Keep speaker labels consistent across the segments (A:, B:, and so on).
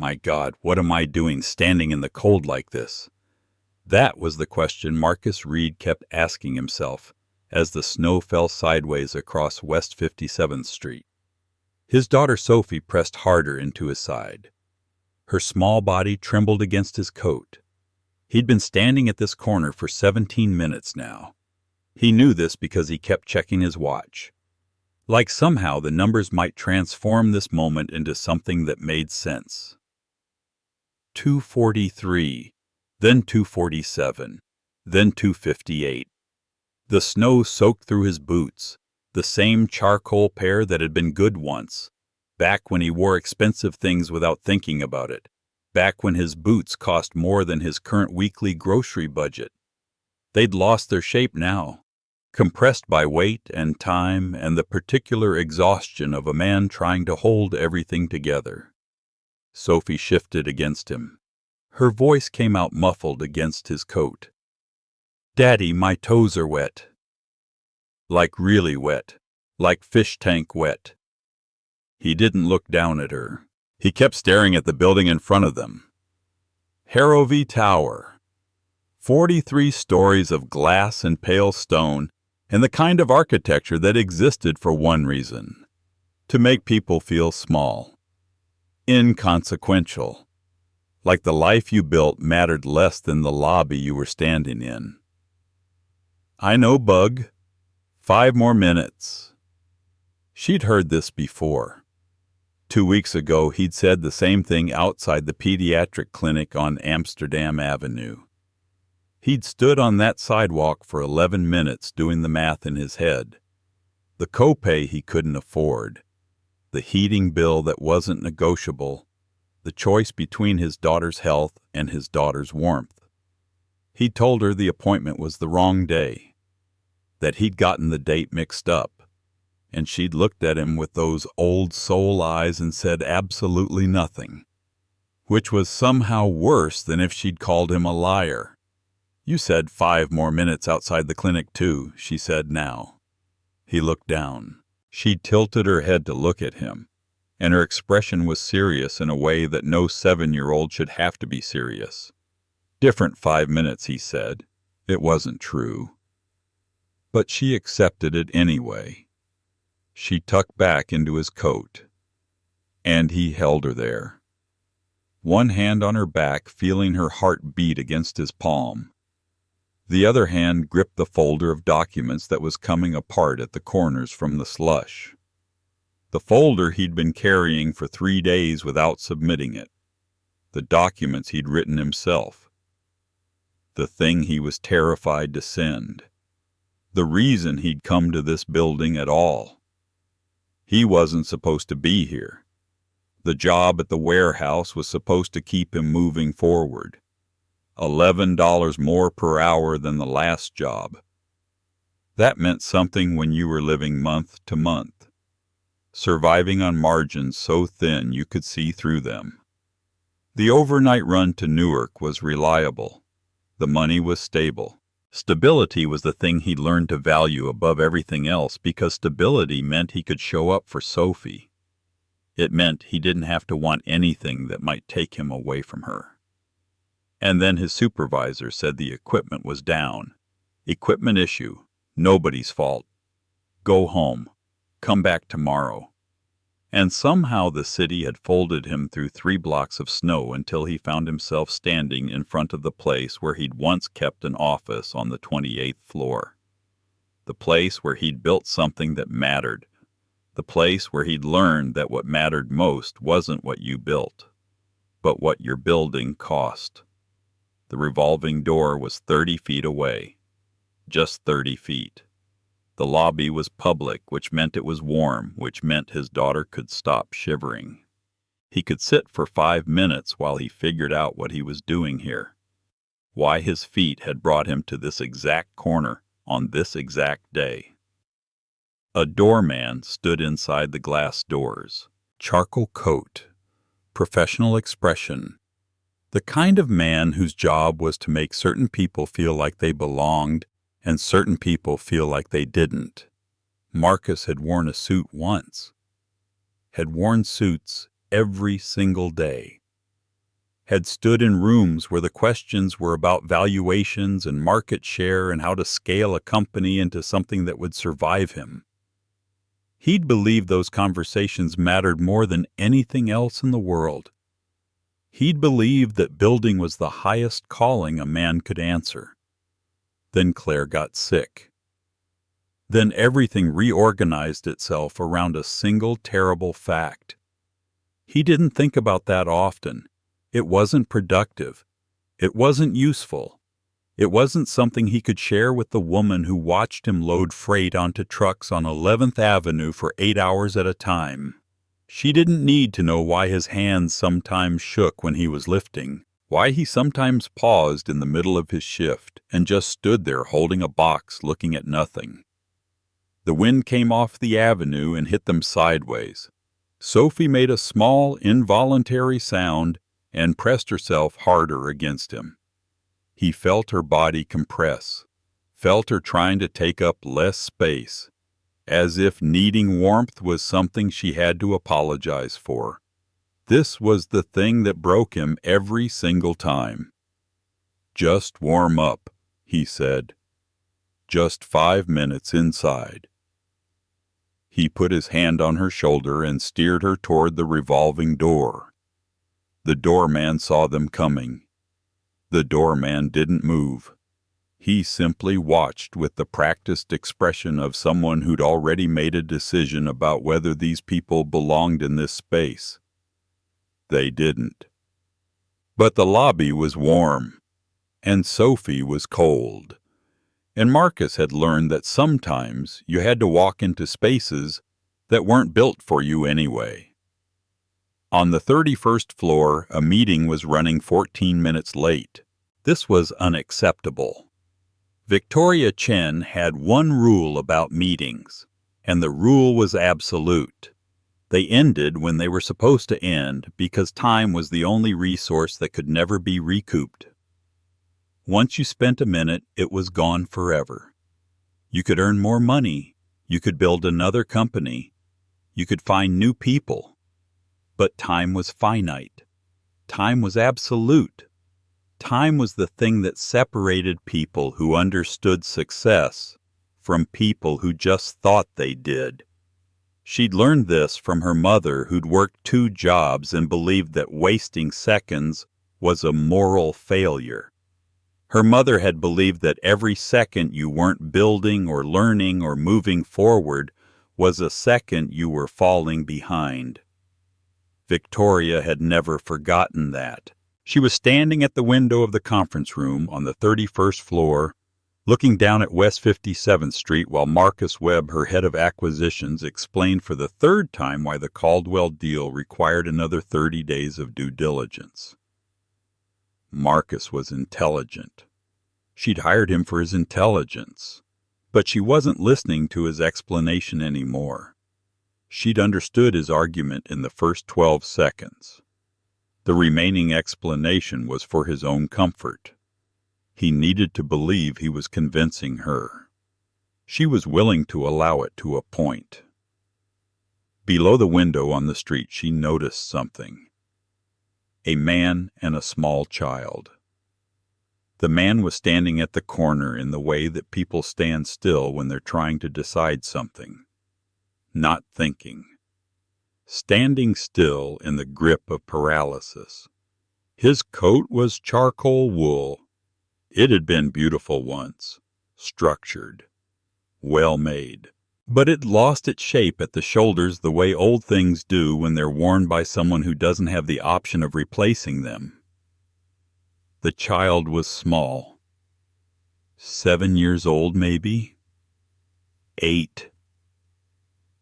A: My God, what am I doing standing in the cold like this? That was the question Marcus Reed kept asking himself as the snow fell sideways across West 57th Street. His daughter Sophie pressed harder into his side. Her small body trembled against his coat. He'd been standing at this corner for 17 minutes now. He knew this because he kept checking his watch. Like somehow the numbers might transform this moment into something that made sense. 2:43, then 2:47, then 2:58. The snow soaked through his boots, the same charcoal pair that had been good once, back when he wore expensive things without thinking about it, back when his boots cost more than his current weekly grocery budget. They'd lost their shape now, compressed by weight and time and the particular exhaustion of a man trying to hold everything together. Sophie shifted against him. Her voice came out muffled against his coat. "Daddy, my toes are wet." Like really wet, like fish tank wet. He didn't look down at her. He kept staring at the building in front of them. Harrowby Tower. 43 stories of glass and pale stone, and the kind of architecture that existed for one reason: to make people feel small, inconsequential, like the life you built mattered less than the lobby you were standing in. "I know, Bug. 5 more minutes." She'd heard this before. 2 weeks ago, he'd said the same thing outside the pediatric clinic on Amsterdam Avenue. He'd stood on that sidewalk for 11 minutes doing the math in his head. The copay he couldn't afford, the heating bill that wasn't negotiable, the choice between his daughter's health and his daughter's warmth. He'd told her the appointment was the wrong day, that he'd gotten the date mixed up, and she'd looked at him with those old soul eyes and said absolutely nothing, which was somehow worse than if she'd called him a liar. "You said 5 more minutes outside the clinic, too," she said now. He looked down. She tilted her head to look at him, and her expression was serious in a way that no 7-year-old should have to be serious. "Different 5 minutes," he said. It wasn't true. But she accepted it anyway. She tucked back into his coat, and he held her there. One hand on her back, feeling her heart beat against his palm. The other hand gripped the folder of documents that was coming apart at the corners from the slush. The folder he'd been carrying for 3 days without submitting it. The documents he'd written himself. The thing he was terrified to send. The reason he'd come to this building at all. He wasn't supposed to be here. The job at the warehouse was supposed to keep him moving forward. $11 more per hour than the last job. That meant something when you were living month to month, surviving on margins so thin you could see through them. The overnight run to Newark was reliable. The money was stable. Stability was the thing he'd learned to value above everything else because stability meant he could show up for Sophie. It meant he didn't have to want anything that might take him away from her. And then his supervisor said the equipment was down. Equipment issue. Nobody's fault. Go home. Come back tomorrow. And somehow the city had folded him through 3 blocks of snow until he found himself standing in front of the place where he'd once kept an office on the 28th floor. The place where he'd built something that mattered. The place where he'd learned that what mattered most wasn't what you built, but what your building cost. The revolving door was 30 feet away. Just 30 feet. The lobby was public, which meant it was warm, which meant his daughter could stop shivering. He could sit for 5 minutes while he figured out what he was doing here. Why his feet had brought him to this exact corner on this exact day. A doorman stood inside the glass doors. Charcoal coat. Professional expression. The kind of man whose job was to make certain people feel like they belonged and certain people feel like they didn't. Marcus had worn a suit once. Had worn suits every single day. had stood in rooms where the questions were about valuations and market share and how to scale a company into something that would survive him. He'd believed those conversations mattered more than anything else in the world. He'd believed that building was the highest calling a man could answer. Then Claire got sick. Then everything reorganized itself around a single terrible fact. He didn't think about that often. It wasn't productive. It wasn't useful. It wasn't something he could share with the woman who watched him load freight onto trucks on 11th Avenue for 8 hours at a time. She didn't need to know why his hands sometimes shook when he was lifting, why he sometimes paused in the middle of his shift and just stood there holding a box looking at nothing. The wind came off the avenue and hit them sideways. Sophie made a small, involuntary sound and pressed herself harder against him. He felt her body compress, felt her trying to take up less space, as if needing warmth was something she had to apologize for. This was the thing that broke him every single time. "Just warm up," he said. "Just 5 minutes inside." He put his hand on her shoulder and steered her toward the revolving door. The doorman saw them coming. The doorman didn't move. He simply watched with the practiced expression of someone who'd already made a decision about whether these people belonged in this space. They didn't. But the lobby was warm, and Sophie was cold. And Marcus had learned that sometimes you had to walk into spaces that weren't built for you anyway. On the 31st floor, a meeting was running 14 minutes late. This was unacceptable. Victoria Chen had one rule about meetings, and the rule was absolute. They ended when they were supposed to end because time was the only resource that could never be recouped. Once you spent a minute, it was gone forever. You could earn more money. You could build another company. You could find new people. But time was finite. Time was absolute. Time was the thing that separated people who understood success from people who just thought they did. She'd learned this from her mother, who'd worked 2 jobs and believed that wasting seconds was a moral failure. Her mother had believed that every second you weren't building or learning or moving forward was a second you were falling behind. Victoria had never forgotten that. She was standing at the window of the conference room on the 31st floor, looking down at West 57th Street while Marcus Webb, her head of acquisitions, explained for the 3rd time why the Caldwell deal required another 30 days of due diligence. Marcus was intelligent. She'd hired him for his intelligence, but she wasn't listening to his explanation anymore. She'd understood his argument in the first 12 seconds. The remaining explanation was for his own comfort. He needed to believe he was convincing her. She was willing to allow it to a point. Below the window on the street, she noticed something. A man and a small child. The man was standing at the corner in the way that people stand still when they're trying to decide something. Not thinking. Standing still in the grip of paralysis. His coat was charcoal wool. It had been beautiful once, structured, well made. But it lost its shape at the shoulders the way old things do when they're worn by someone who doesn't have the option of replacing them. The child was small. 7 years old, maybe? 8.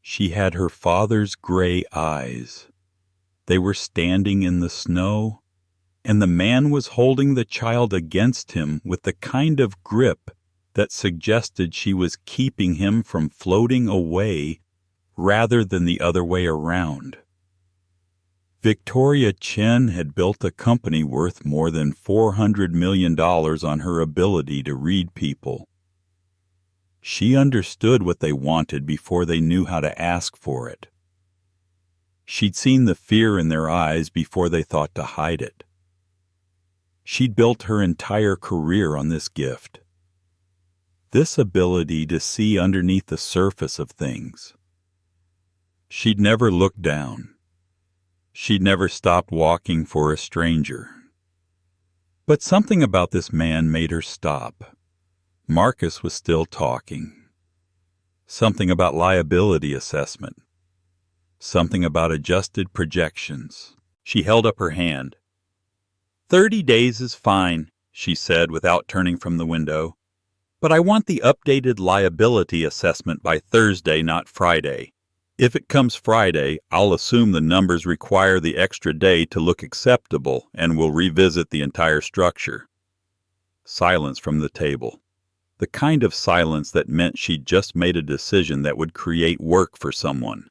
A: She had her father's gray eyes. They were standing in the snow, and the man was holding the child against him with the kind of grip that suggested she was keeping him from floating away rather than the other way around. Victoria Chen had built a company worth more than $400 million on her ability to read people. She understood what they wanted before they knew how to ask for it. She'd seen the fear in their eyes before they thought to hide it. She'd built her entire career on this gift. This ability to see underneath the surface of things. She'd never looked down. She'd never stopped walking for a stranger. But something about this man made her stop. Marcus was still talking. Something about liability assessment. Something about adjusted projections. She held up her hand. 30 days is fine, she said without turning from the window. But I want the updated liability assessment by Thursday, not Friday. If it comes Friday, I'll assume the numbers require the extra day to look acceptable and we'll revisit the entire structure. Silence from the table. The kind of silence that meant she'd just made a decision that would create work for someone.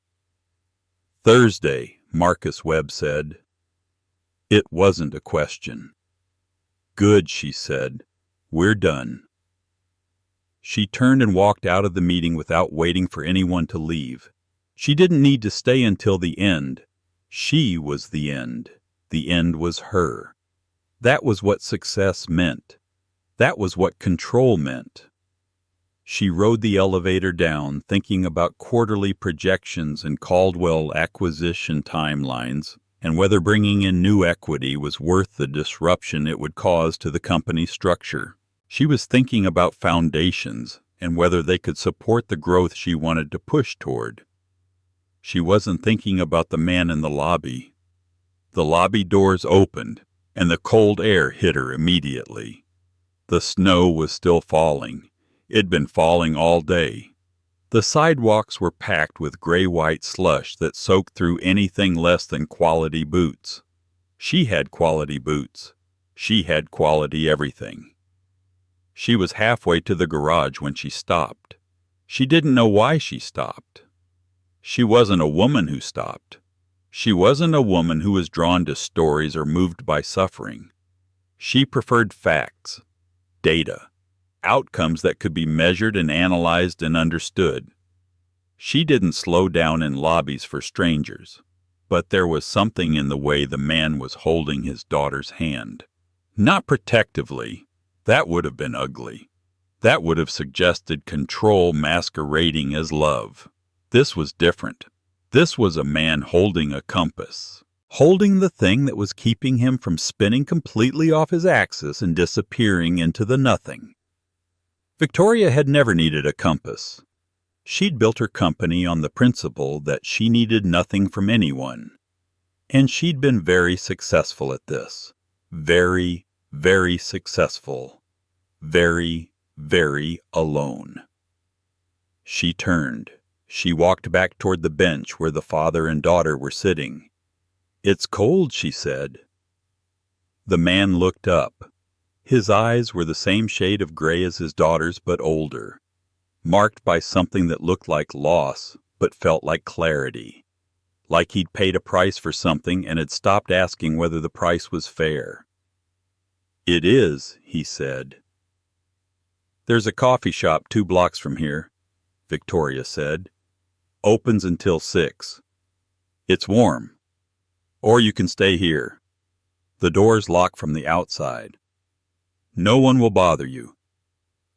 A: Thursday, Marcus Webb said. It wasn't a question. Good, she said. We're done. She turned and walked out of the meeting without waiting for anyone to leave. She didn't need to stay until the end. She was the end. The end was her. That was what success meant. That was what control meant. She rode the elevator down, thinking about quarterly projections and Caldwell acquisition timelines, and whether bringing in new equity was worth the disruption it would cause to the company's structure. She was thinking about foundations and whether they could support the growth she wanted to push toward. She wasn't thinking about the man in the lobby. The lobby doors opened, and the cold air hit her immediately. The snow was still falling. It'd been falling all day. The sidewalks were packed with gray-white slush that soaked through anything less than quality boots. She had quality boots. She had quality everything. She was halfway to the garage when she stopped. She didn't know why she stopped. She wasn't a woman who stopped. She wasn't a woman who was drawn to stories or moved by suffering. She preferred facts, data, outcomes that could be measured and analyzed and understood. She didn't slow down in lobbies for strangers, but there was something in the way the man was holding his daughter's hand. Not protectively. That would have been ugly. That would have suggested control masquerading as love. This was different. This was a man holding a compass, holding the thing that was keeping him from spinning completely off his axis and disappearing into the nothing. Victoria had never needed a compass. She'd built her company on the principle that she needed nothing from anyone. And she'd been very successful at this. Very, very successful. Very, very alone. She turned. She walked back toward the bench where the father and daughter were sitting. "It's cold," she said. The man looked up. His eyes were the same shade of gray as his daughter's, but older, marked by something that looked like loss, but felt like clarity, like he'd paid a price for something and had stopped asking whether the price was fair. "It is," he said. "There's a coffee shop 2 blocks from here," Victoria said. "Opens until 6. It's warm. Or you can stay here. The door's locked from the outside. No one will bother you.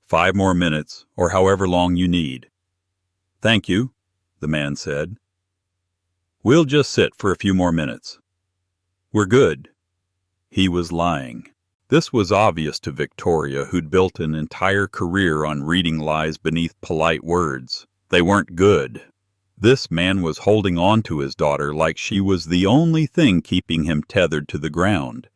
A: 5 more minutes, or however long you need." "Thank you," the man said. "We'll just sit for a few more minutes." "We're good." He was lying. This was obvious to Victoria, who'd built an entire career on reading lies beneath polite words. They weren't good. This man was holding on to his daughter like she was the only thing keeping him tethered to the ground,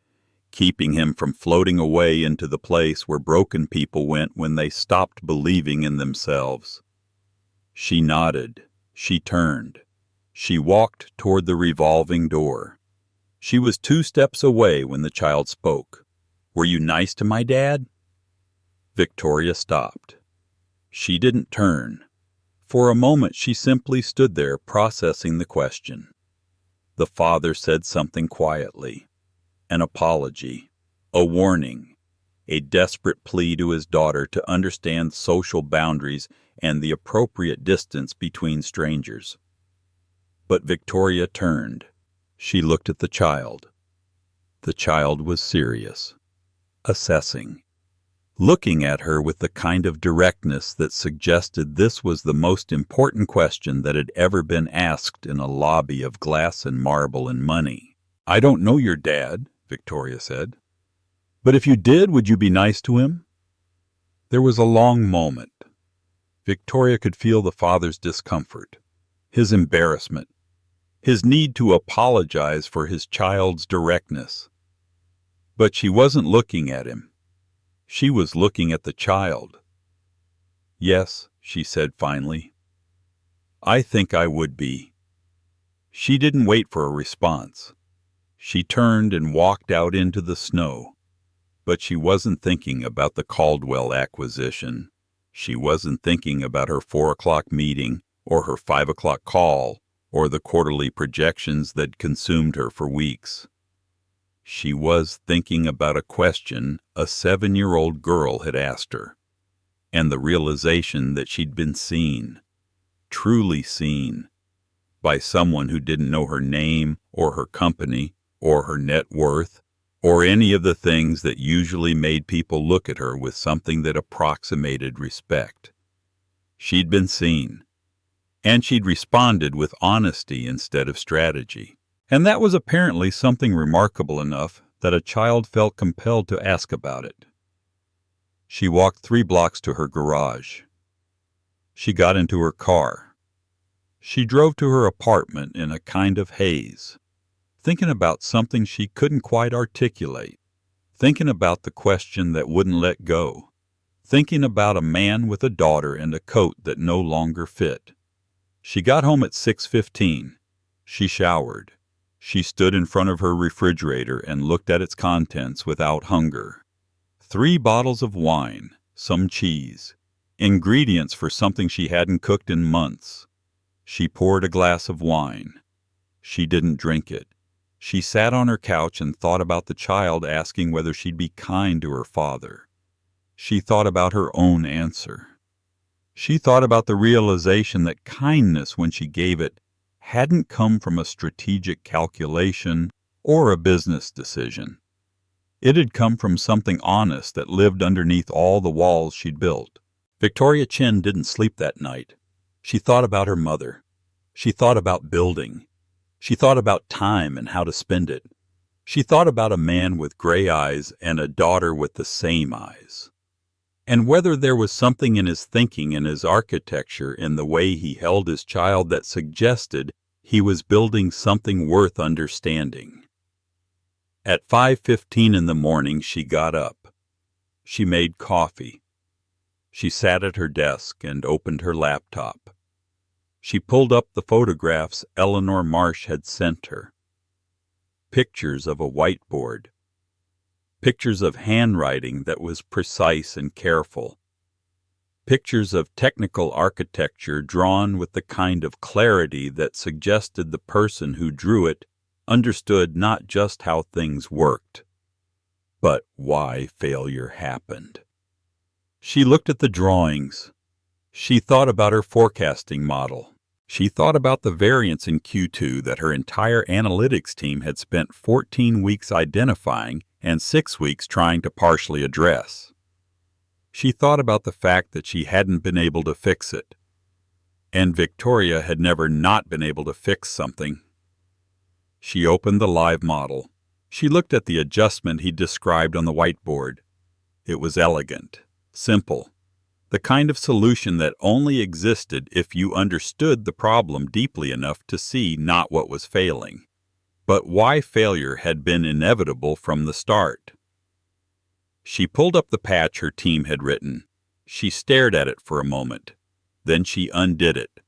A: keeping him from floating away into the place where broken people went when they stopped believing in themselves. She nodded. She turned. She walked toward the revolving door. She was 2 steps away when the child spoke. "Were you nice to my dad?" Victoria stopped. She didn't turn. For a moment she simply stood there processing the question. The father said something quietly. An apology. A warning. A desperate plea to his daughter to understand social boundaries and the appropriate distance between strangers. But Victoria turned. She looked at the child. The child was serious. assessing, looking at her with the kind of directness that suggested this was the most important question that had ever been asked in a lobby of glass and marble and money. "I don't know your dad," Victoria said. "But if you did, would you be nice to him?" There was a long moment. Victoria could feel the father's discomfort, his embarrassment, his need to apologize for his child's directness. But she wasn't looking at him. She was looking at the child. "Yes," she said finally. "I think I would be." She didn't wait for a response. She turned and walked out into the snow. But she wasn't thinking about the Caldwell acquisition. She wasn't thinking about her 4 o'clock meeting or her 5 o'clock call or the quarterly projections that consumed her for weeks. She was thinking about a question a 7-year-old girl had asked her, and the realization that she'd been seen, truly seen, by someone who didn't know her name or her company or her net worth or any of the things that usually made people look at her with something that approximated respect. She'd been seen, and she'd responded with honesty instead of strategy. And that was apparently something remarkable enough that a child felt compelled to ask about it. She walked 3 blocks to her garage. She got into her car. She drove to her apartment in a kind of haze, thinking about something she couldn't quite articulate, thinking about the question that wouldn't let go, thinking about a man with a daughter and a coat that no longer fit. She got home at 6:15. She showered. She stood in front of her refrigerator and looked at its contents without hunger. 3 bottles of wine, some cheese, ingredients for something she hadn't cooked in months. She poured a glass of wine. She didn't drink it. She sat on her couch and thought about the child asking whether she'd be kind to her father. She thought about her own answer. She thought about the realization that kindness, when she gave it, hadn't come from a strategic calculation or a business decision. It had come from something honest that lived underneath all the walls she'd built. Victoria Chin didn't sleep that night. She thought about her mother. She thought about building. She thought about time and how to spend it. She thought about a man with gray eyes and a daughter with the same eyes. And whether there was something in his thinking and his architecture, in the way he held his child, that suggested he was building something worth understanding. At 5:15 in the morning, she got up. She made coffee. She sat at her desk and opened her laptop. She pulled up the photographs Eleanor Marsh had sent her. Pictures of a whiteboard. Pictures of handwriting that was precise and careful. Pictures of technical architecture drawn with the kind of clarity that suggested the person who drew it understood not just how things worked, but why failure happened. She looked at the drawings. She thought about her forecasting model. She thought about the variance in Q2 that her entire analytics team had spent 14 weeks identifying and 6 weeks trying to partially address. She thought about the fact that she hadn't been able to fix it. And Victoria had never not been able to fix something. She opened the live model. She looked at the adjustment he described on the whiteboard. It was elegant, simple, the kind of solution that only existed if you understood the problem deeply enough to see not what was failing, but why failure had been inevitable from the start. She pulled up the patch her team had written. She stared at it for a moment. Then she undid it.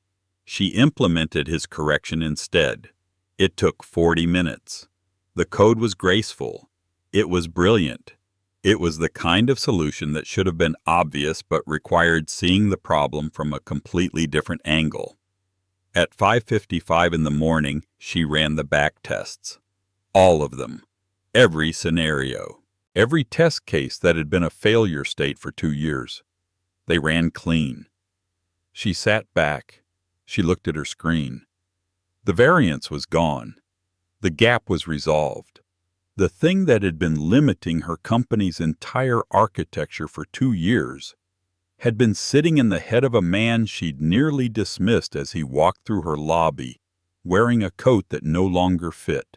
A: She implemented his correction instead. It took 40 minutes. The code was graceful. It was brilliant. It was the kind of solution that should have been obvious but required seeing the problem from a completely different angle. At 5:55 in the morning, she ran the back tests. All of them. Every scenario. Every test case that had been a failure state for 2 years. They ran clean. She sat back. She looked at her screen. The variance was gone. The gap was resolved. The thing that had been limiting her company's entire architecture for 2 years had been sitting in the head of a man she'd nearly dismissed as he walked through her lobby, wearing a coat that no longer fit.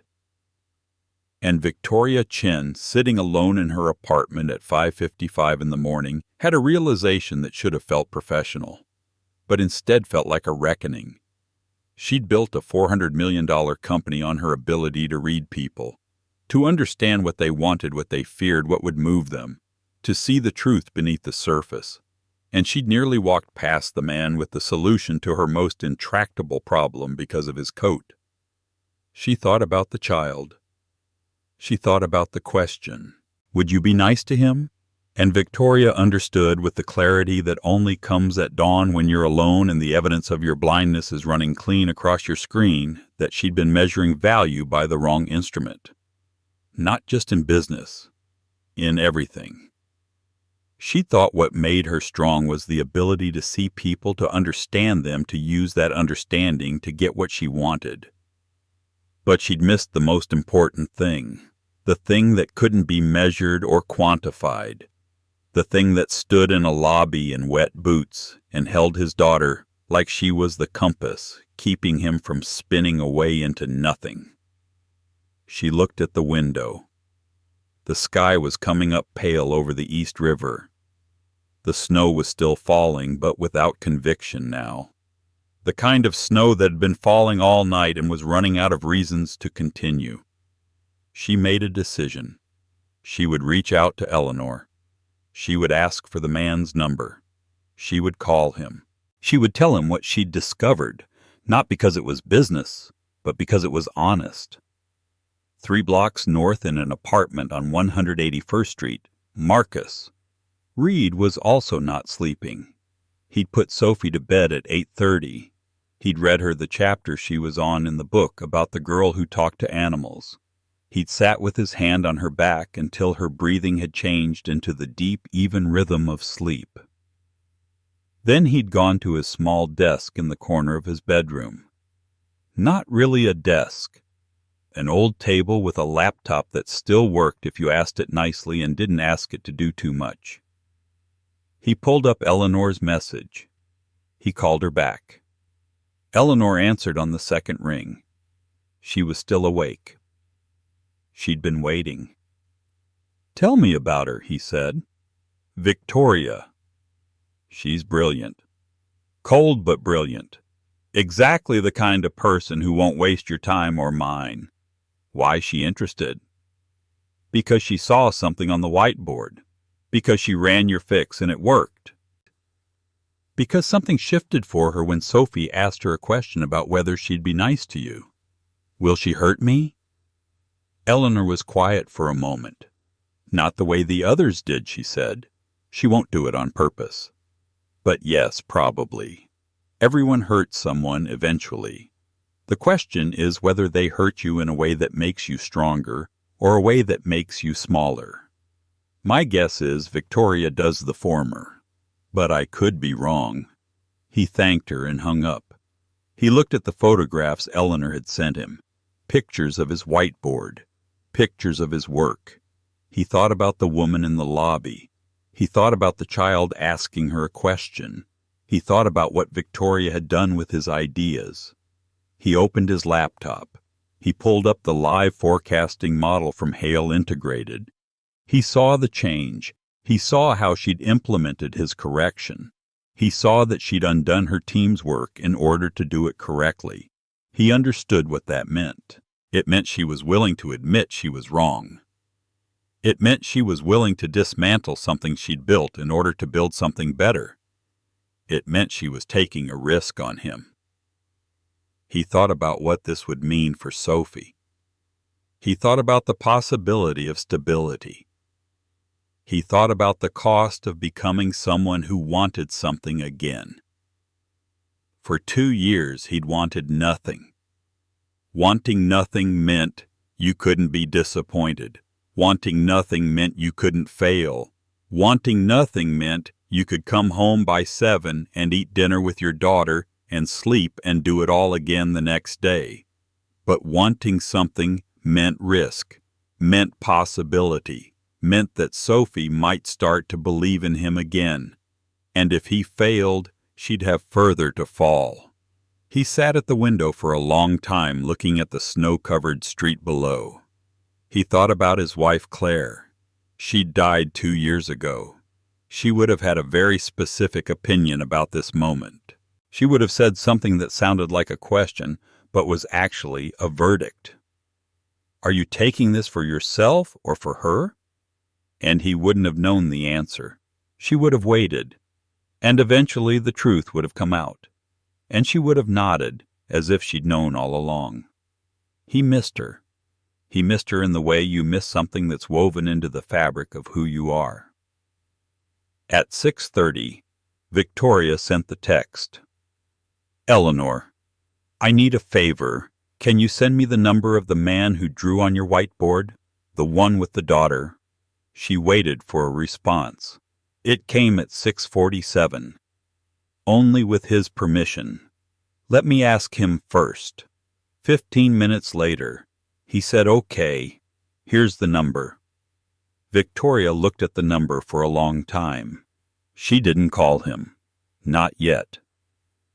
A: And Victoria Chen, sitting alone in her apartment at 5:55 in the morning, had a realization that should have felt professional, but instead felt like a reckoning. She'd built a $400 million company on her ability to read people, to understand what they wanted, what they feared, what would move them, to see the truth beneath the surface. And she'd nearly walked past the man with the solution to her most intractable problem because of his coat. She thought about the child. She thought about the question, would you be nice to him? And Victoria understood with the clarity that only comes at dawn when you're alone and the evidence of your blindness is running clean across your screen, that she'd been measuring value by the wrong instrument. Not just in business, in everything. She thought what made her strong was the ability to see people, to understand them, to use that understanding to get what she wanted. But she'd missed the most important thing, the thing that couldn't be measured or quantified, the thing that stood in a lobby in wet boots and held his daughter like she was the compass, keeping him from spinning away into nothing. She looked at the window. The sky was coming up pale over the East River. The snow was still falling, but without conviction now. The kind of snow that had been falling all night and was running out of reasons to continue. She made a decision. She would reach out to Eleanor. She would ask for the man's number. She would call him. She would tell him what she'd discovered, not because it was business, but because it was honest. 3 blocks north in an apartment on 181st Street, Marcus. Reed was also not sleeping. He'd put Sophie to bed at 8:30. He'd read her the chapter she was on in the book about the girl who talked to animals. He'd sat with his hand on her back until her breathing had changed into the deep, even rhythm of sleep. Then he'd gone to his small desk in the corner of his bedroom. Not really a desk. An old table with a laptop that still worked if you asked it nicely and didn't ask it to do too much. He pulled up Eleanor's message. He called her back. Eleanor answered on the second ring. She was still awake. She'd been waiting. "Tell me about her," he said. "Victoria. She's brilliant. Cold but brilliant. Exactly the kind of person who won't waste your time or mine." Why is she interested? Because she saw something on the whiteboard. Because she ran your fix and it worked. Because something shifted for her when Sophie asked her a question about whether she'd be nice to you. Will she hurt me? Eleanor was quiet for a moment. Not the way the others did, she said. She won't do it on purpose. But yes, probably. Everyone hurts someone eventually. The question is whether they hurt you in a way that makes you stronger or a way that makes you smaller. My guess is Victoria does the former, but I could be wrong. He thanked her and hung up. He looked at the photographs Eleanor had sent him, pictures of his whiteboard, pictures of his work. He thought about the woman in the lobby. He thought about the child asking her a question. He thought about what Victoria had done with his ideas. He opened his laptop. He pulled up the live forecasting model from Hale Integrated. He saw the change. He saw how she'd implemented his correction. He saw that she'd undone her team's work in order to do it correctly. He understood what that meant. It meant she was willing to admit she was wrong. It meant she was willing to dismantle something she'd built in order to build something better. It meant she was taking a risk on him. He thought about what this would mean for Sophie. He thought about the possibility of stability. He thought about the cost of becoming someone who wanted something again. For 2 years he'd wanted nothing. Wanting nothing meant you couldn't be disappointed. Wanting nothing meant you couldn't fail. Wanting nothing meant you could come home by 7 and eat dinner with your daughter and sleep and do it all again the next day. But wanting something meant risk, meant possibility, meant that Sophie might start to believe in him again, and if he failed, she'd have further to fall. He sat at the window for a long time looking at the snow-covered street below. He thought about his wife Claire. She'd died 2 years ago. She would have had a very specific opinion about this moment. She would have said something that sounded like a question, but was actually a verdict. Are you taking this for yourself or for her? And he wouldn't have known the answer. She would have waited, and eventually the truth would have come out, and she would have nodded as if she'd known all along. He missed her. He missed her in the way you miss something that's woven into the fabric of who you are. At 6:30, Victoria sent the text. Eleanor, I need a favor. Can you send me the number of the man who drew on your whiteboard? The one with the daughter. She waited for a response. It came at 6:47. Only with his permission. Let me ask him first. 15 minutes later, he said, okay, here's the number. Victoria looked at the number for a long time. She didn't call him. Not yet.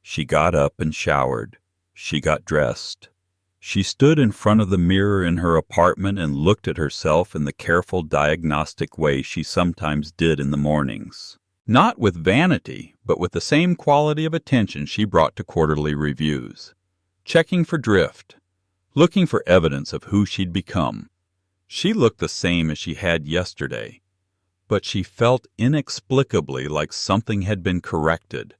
A: She got up and showered. She got dressed. She stood in front of the mirror in her apartment and looked at herself in the careful diagnostic way she sometimes did in the mornings. Not with vanity, but with the same quality of attention she brought to quarterly reviews. Checking for drift. Looking for evidence of who she'd become. She looked the same as she had yesterday, but she felt inexplicably like something had been corrected,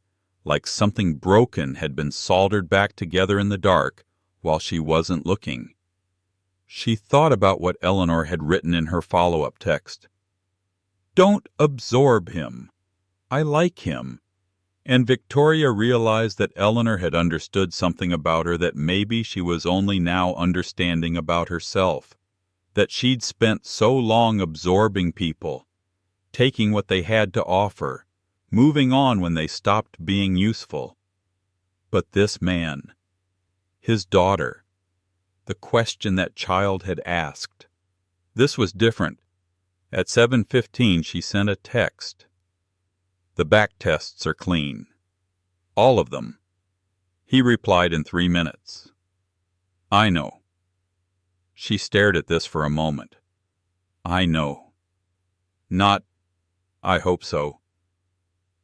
A: like something broken had been soldered back together in the dark while she wasn't looking. She thought about what Eleanor had written in her follow-up text. Don't absorb him. I like him. And Victoria realized that Eleanor had understood something about her that maybe she was only now understanding about herself, that she'd spent so long absorbing people, taking what they had to offer, moving on when they stopped being useful. But this man, his daughter, the question that child had asked, this was different. At 7:15 she sent a text. The back tests are clean. All of them. He replied in 3 minutes. I know. She stared at this for a moment. I know. Not, I hope so.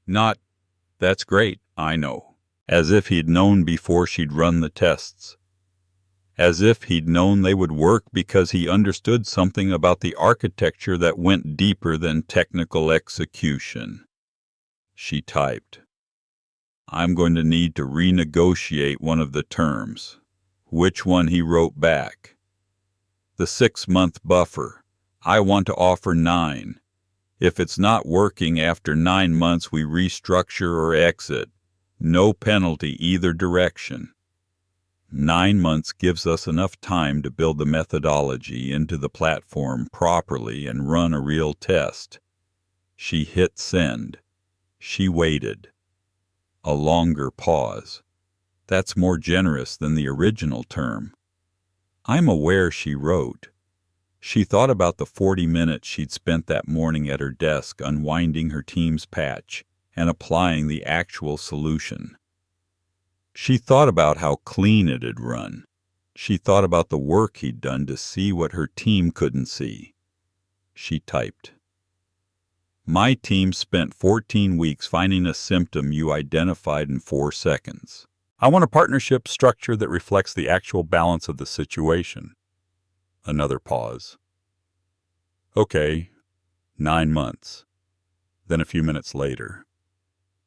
A: Not, that's great, I know. As if he'd known before she'd run the tests. As if he'd known they would work because he understood something about the architecture that went deeper than technical execution. She typed, I'm going to need to renegotiate one of the terms. Which one? He wrote back. The 6-month buffer. I want to offer 9. If it's not working after 9 months, we restructure or exit. No penalty either direction. 9 months gives us enough time to build the methodology into the platform properly and run a real test. She hit send. She waited. A longer pause. That's more generous than the original term. I'm aware, she wrote. She thought about the 40 minutes she'd spent that morning at her desk unwinding her team's patch and applying the actual solution. She thought about how clean it had run. She thought about the work he'd done to see what her team couldn't see. She typed. My team spent 14 weeks finding a symptom you identified in 4 seconds. I want a partnership structure that reflects the actual balance of the situation. Another pause. Okay, 9 months. Then a few minutes later.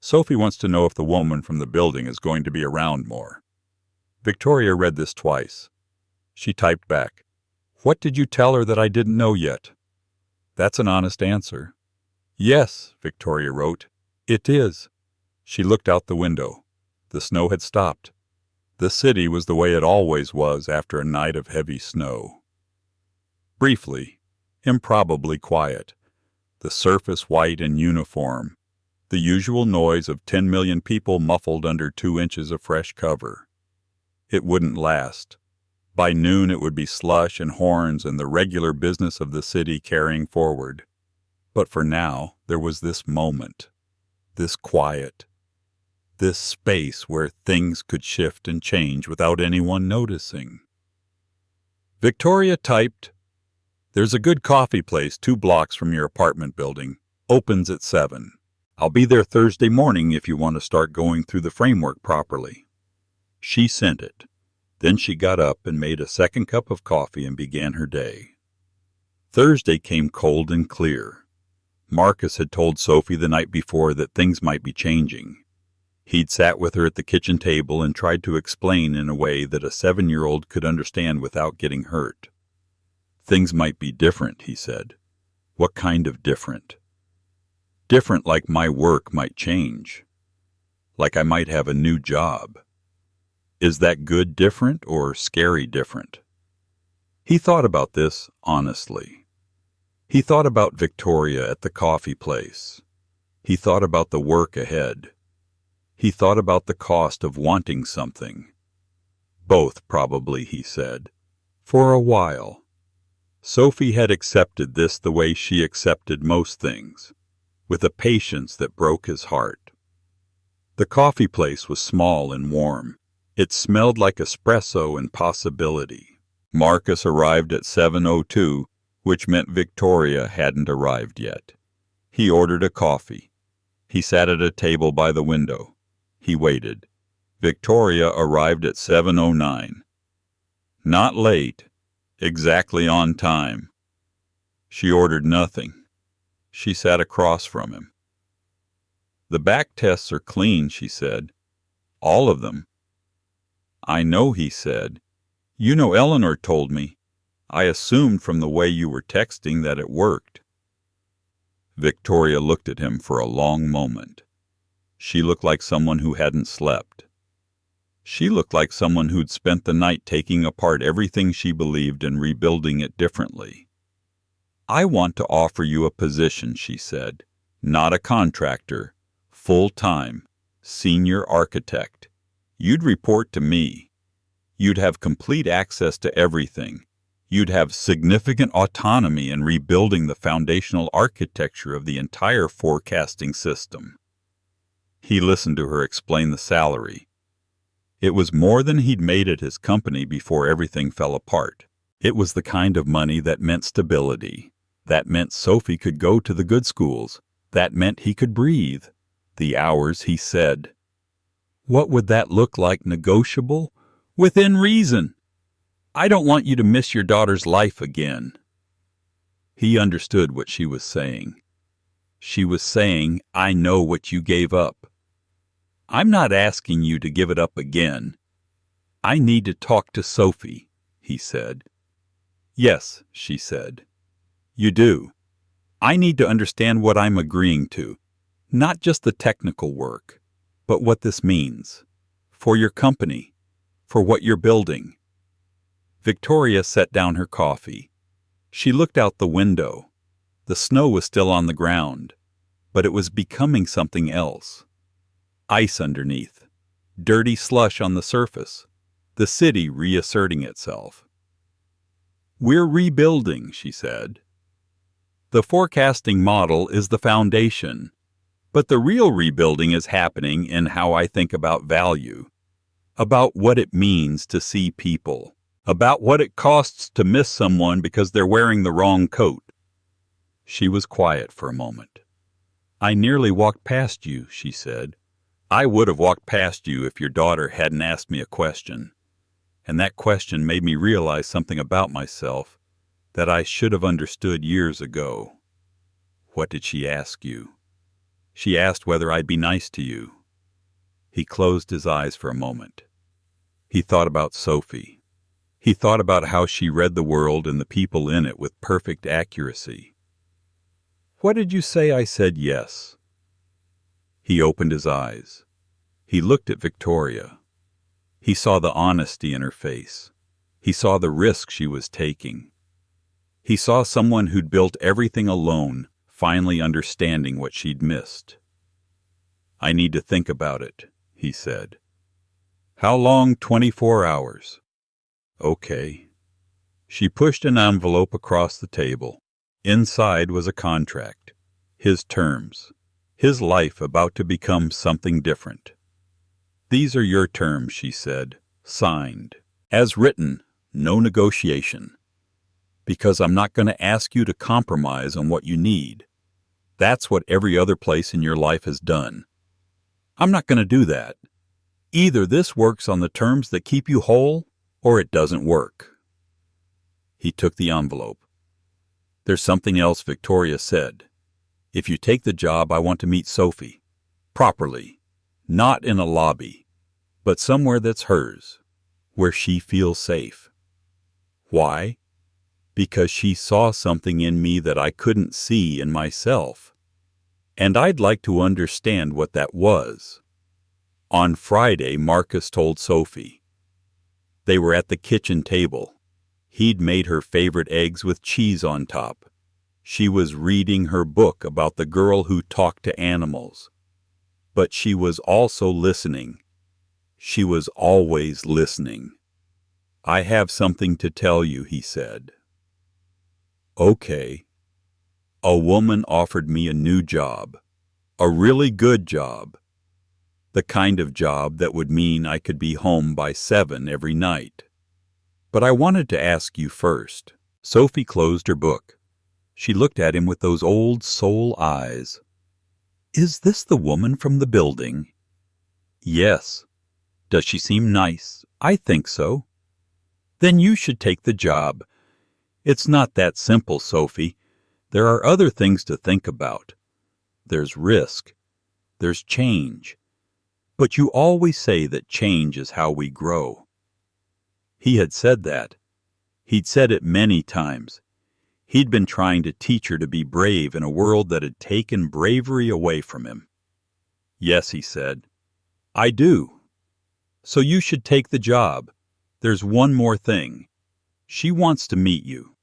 A: Sophie wants to know if the woman from the building is going to be around more. Victoria read this twice. She typed back, What did you tell her that I didn't know yet? That's an honest answer. Yes, Victoria wrote. It is. She looked out the window. The snow had stopped. The city was the way it always was after a night of heavy snow. Briefly, improbably quiet. The surface white and uniform. The usual noise of 10 million people muffled under 2 inches of fresh cover. It wouldn't last. By noon it would be slush and horns and the regular business of the city carrying forward. But for now, there was this moment, this quiet, this space where things could shift and change without anyone noticing. Victoria typed, "There's a good coffee place 2 blocks from your apartment building. Opens at 7. I'll be there Thursday morning if you want to start going through the framework properly." She sent it. Then she got up and made a second cup of coffee and began her day. Thursday came cold and clear. Marcus had told Sophie the night before that things might be changing. He'd sat with her at the kitchen table and tried to explain in a way that a 7-year-old could understand without getting hurt. Things might be different, he said. What kind of different? Different like my work might change. Like I might have a new job. Is that good different or scary different? He thought about this honestly. He thought about Victoria at the coffee place. He thought about the work ahead. He thought about the cost of wanting something. Both, probably, he said. For a while. Sophie had accepted this the way she accepted most things, with a patience that broke his heart. The coffee place was small and warm. It smelled like espresso and possibility. Marcus arrived at 7:02, which meant Victoria hadn't arrived yet. He ordered a coffee. He sat at a table by the window. He waited. Victoria arrived at 7:09. Not late. Exactly on time. She ordered nothing. She sat across from him. "The back tests are clean," she said. "All of them." "I know," he said. "You know, Eleanor told me. I assumed from the way you were texting that it worked." Victoria looked at him for a long moment. She looked like someone who hadn't slept. She looked like someone who'd spent the night taking apart everything she believed and rebuilding it differently. "I want to offer you a position," she said. "Not a contractor. Full-time. Senior architect. You'd report to me. You'd have complete access to everything. You'd have significant autonomy in rebuilding the foundational architecture of the entire forecasting system." He listened to her explain the salary. It was more than he'd made at his company before everything fell apart. It was the kind of money that meant stability. That meant Sophie could go to the good schools. That meant he could breathe. The hours, he said. What would that look like negotiable? Within reason. "I don't want you to miss your daughter's life again." He understood what she was saying. She was saying, "I know what you gave up. I'm not asking you to give it up again. I need to talk to Sophie," he said. "Yes," she said. "You do. I need to understand what I'm agreeing to, not just the technical work, but what this means. For your company, for what you're building." Victoria set down her coffee. She looked out the window. The snow was still on the ground, but it was becoming something else. Ice underneath, dirty slush on the surface, the city reasserting itself. "We're rebuilding," she said. "The forecasting model is the foundation, but the real rebuilding is happening in how I think about value, about what it means to see people, about what it costs to miss someone because they're wearing the wrong coat." She was quiet for a moment. "I nearly walked past you," she said. "I would have walked past you if your daughter hadn't asked me a question. And that question made me realize something about myself that I should have understood years ago." "What did she ask you?" "She asked whether I'd be nice to you." He closed his eyes for a moment. He thought about Sophie. He thought about how she read the world and the people in it with perfect accuracy. "What did you say I said yes?" He opened his eyes. He looked at Victoria. He saw the honesty in her face. He saw the risk she was taking. He saw someone who'd built everything alone, finally understanding what she'd missed. "I need to think about it," he said. "How long? 24 hours?" Okay. She pushed an envelope across the table. Inside was a contract. His terms. His life about to become something different. These are your terms, she said. Signed. As written, no negotiation. Because I'm not going to ask you to compromise on what you need. That's what every other place in your life has done. I'm not going to do that. Either this works on the terms that keep you whole, or it doesn't work. He took the envelope. There's something else, Victoria said. If you take the job, I want to meet Sophie. Properly. Not in a lobby, but somewhere that's hers, where she feels safe. Why? Because she saw something in me that I couldn't see in myself. And I'd like to understand what that was. On Friday, Marcus told Sophie. They were at the kitchen table. He'd made her favorite eggs with cheese on top. She was reading her book about the girl who talked to animals. But she was also listening. She was always listening. I have something to tell you, he said. Okay. A woman offered me a new job. A really good job. The kind of job that would mean I could be home by 7 every night. But I wanted to ask you first. Sophie closed her book. She looked at him with those old soul eyes. Is this the woman from the building? Yes. Does she seem nice? I think so. Then you should take the job. It's not that simple, Sophie. There are other things to think about. There's risk. There's change. But you always say that change is how we grow. He had said that. He'd said it many times. He'd been trying to teach her to be brave in a world that had taken bravery away from him. Yes, he said. I do. So you should take the job. There's one more thing. She wants to meet you.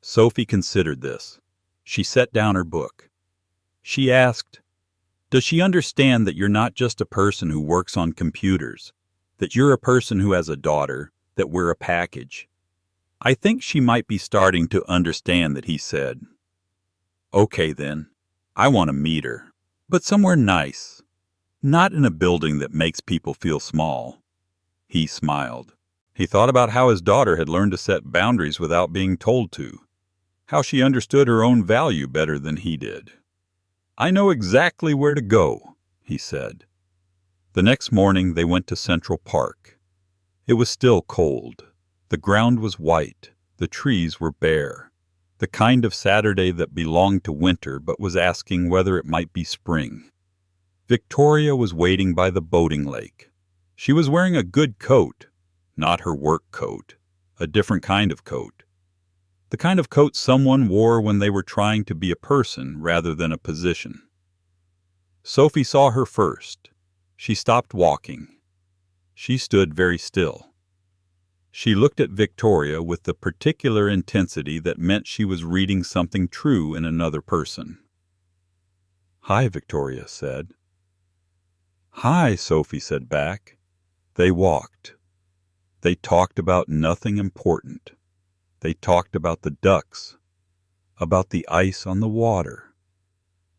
A: Sophie considered this. She set down her book. She asked, does she understand that you're not just a person who works on computers, that you're a person who has a daughter, that we're a package? I think she might be starting to understand that, he said. Okay then, I want to meet her, but somewhere nice, not in a building that makes people feel small. He smiled. He thought about how his daughter had learned to set boundaries without being told to, how she understood her own value better than he did. I know exactly where to go, he said. The next morning they went to Central Park. It was still cold. The ground was white. The trees were bare. The kind of Saturday that belonged to winter but was asking whether it might be spring. Victoria was waiting by the boating lake. She was wearing a good coat, not her work coat, a different kind of coat. The kind of coat someone wore when they were trying to be a person rather than a position. Sophie saw her first. She stopped walking. She stood very still. She looked at Victoria with the particular intensity that meant she was reading something true in another person. Hi, Victoria said. Hi, Sophie said back. They walked. They talked about nothing important. They talked about the ducks, about the ice on the water,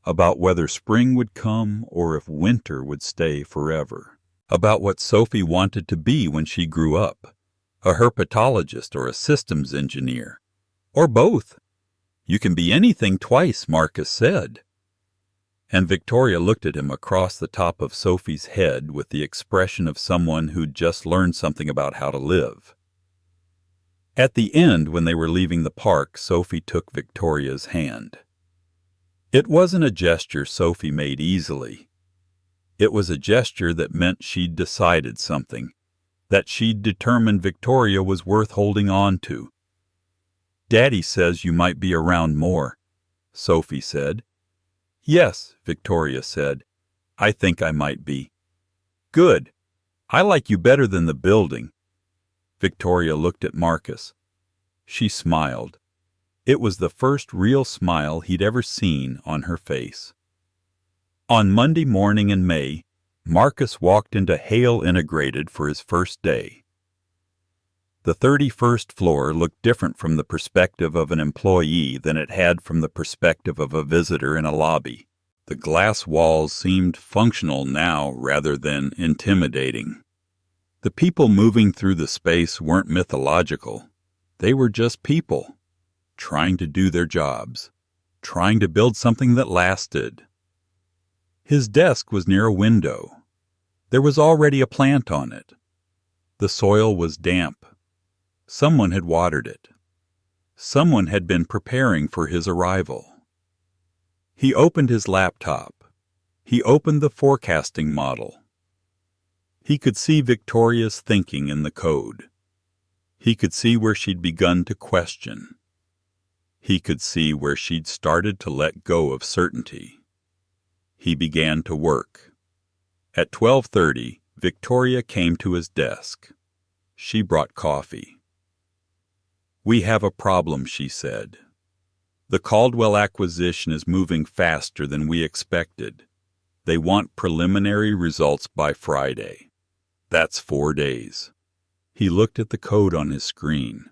A: about whether spring would come or if winter would stay forever, about what Sophie wanted to be when she grew up, a herpetologist or a systems engineer, or both. You can be anything twice, Marcus said. And Victoria looked at him across the top of Sophie's head with the expression of someone who'd just learned something about how to live. At the end, when they were leaving the park, Sophie took Victoria's hand. It wasn't a gesture Sophie made easily. It was a gesture that meant she'd decided something, that she'd determined Victoria was worth holding on to. Daddy says you might be around more, Sophie said. Yes, Victoria said. I think I might be. Good. I like you better than the building. Victoria looked at Marcus. She smiled. It was the first real smile he'd ever seen on her face. On Monday morning in May, Marcus walked into Hale Integrated for his first day. The 31st floor looked different from the perspective of an employee than it had from the perspective of a visitor in a lobby. The glass walls seemed functional now rather than intimidating. The people moving through the space weren't mythological. They were just people, trying to do their jobs, trying to build something that lasted. His desk was near a window. There was already a plant on it. The soil was damp. Someone had watered it. Someone had been preparing for his arrival. He opened his laptop. He opened the forecasting model. He could see Victoria's thinking in the code. He could see where she'd begun to question. He could see where she'd started to let go of certainty. He began to work. At 12:30, Victoria came to his desk. She brought coffee. "We have a problem," she said. "The Caldwell acquisition is moving faster than we expected. They want preliminary results by Friday. That's 4 days." He looked at the code on his screen.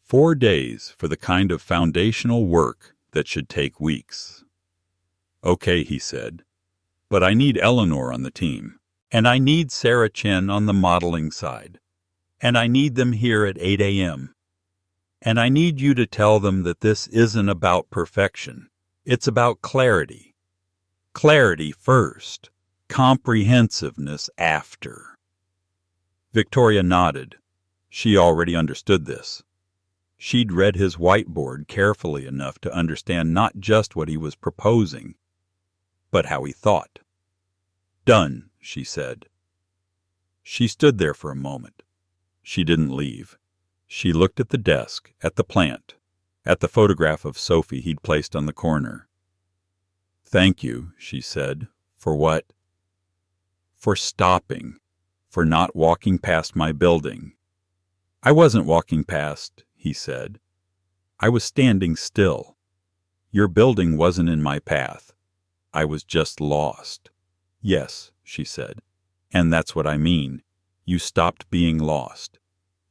A: 4 days for the kind of foundational work that should take weeks. "Okay," he said, "but I need Eleanor on the team, and I need Sarah Chen on the modeling side, and I need them here at 8 a.m., and I need you to tell them that this isn't about perfection. It's about clarity. Clarity first, comprehensiveness after." Victoria nodded. She already understood this. She'd read his whiteboard carefully enough to understand not just what he was proposing, but how he thought. "Done," she said. She stood there for a moment. She didn't leave. She looked at the desk, at the plant, at the photograph of Sophie he'd placed on the corner. "Thank you," she said. "For what?" "For stopping. For not walking past my building." "I wasn't walking past," he said. "I was standing still. Your building wasn't in my path. I was just lost." "Yes," she said. "And that's what I mean. You stopped being lost.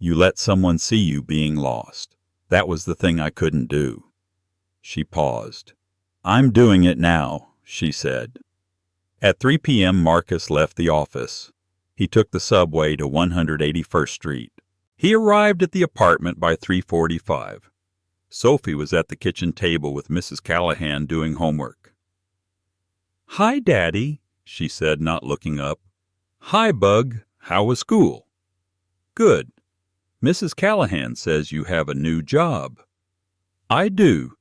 A: You let someone see you being lost. That was the thing I couldn't do." She paused. "I'm doing it now," she said. At 3 p.m. Marcus left the office. He took the subway to 181st Street. He arrived at the apartment by 3:45. Sophie was at the kitchen table with Mrs. Callahan doing homework. "Hi, Daddy," she said, not looking up. "Hi, Bug. How was school?" "Good. Mrs. Callahan says you have a new job." "I do.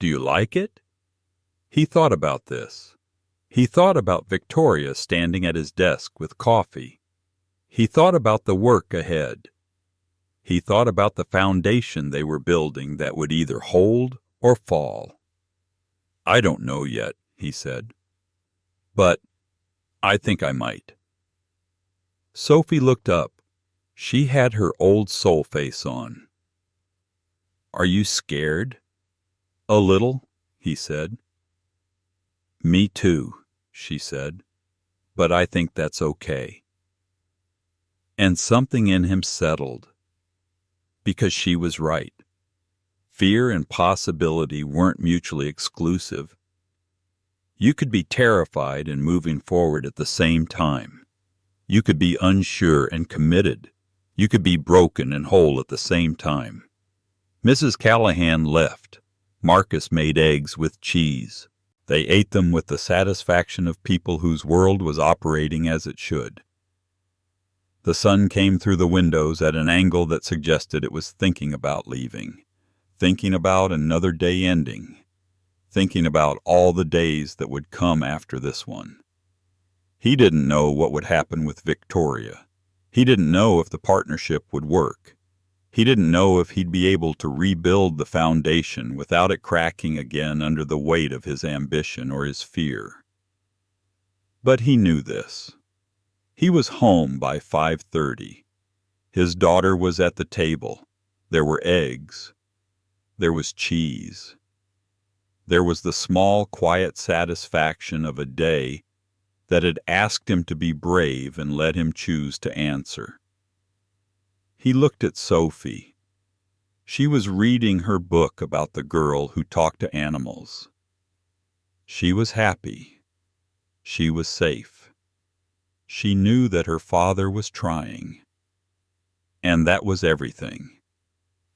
A: Do you like it?" He thought about this. He thought about Victoria standing at his desk with coffee. He thought about the work ahead. He thought about the foundation they were building that would either hold or fall. "I don't know yet," he said. "But I think I might." Sophie looked up. She had her old soul face on. "Are you scared?" "A little," he said. "Me too," she said. "But I think that's okay." And something in him settled. Because she was right. Fear and possibility weren't mutually exclusive. You could be terrified and moving forward at the same time. You could be unsure and committed. You could be broken and whole at the same time. Mrs. Callahan left. Marcus made eggs with cheese. They ate them with the satisfaction of people whose world was operating as it should. The sun came through the windows at an angle that suggested it was thinking about leaving, thinking about another day ending, thinking about all the days that would come after this one. He didn't know what would happen with Victoria. He didn't know if the partnership would work. He didn't know if he'd be able to rebuild the foundation without it cracking again under the weight of his ambition or his fear. But he knew this. He was home by 5:30. His daughter was at the table. There were eggs. There was cheese. There was the small, quiet satisfaction of a day that had asked him to be brave and let him choose to answer. He looked at Sophie. She was reading her book about the girl who talked to animals. She was happy. She was safe. She knew that her father was trying. And that was everything.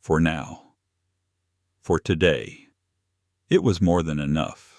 A: For now. For today. It was more than enough.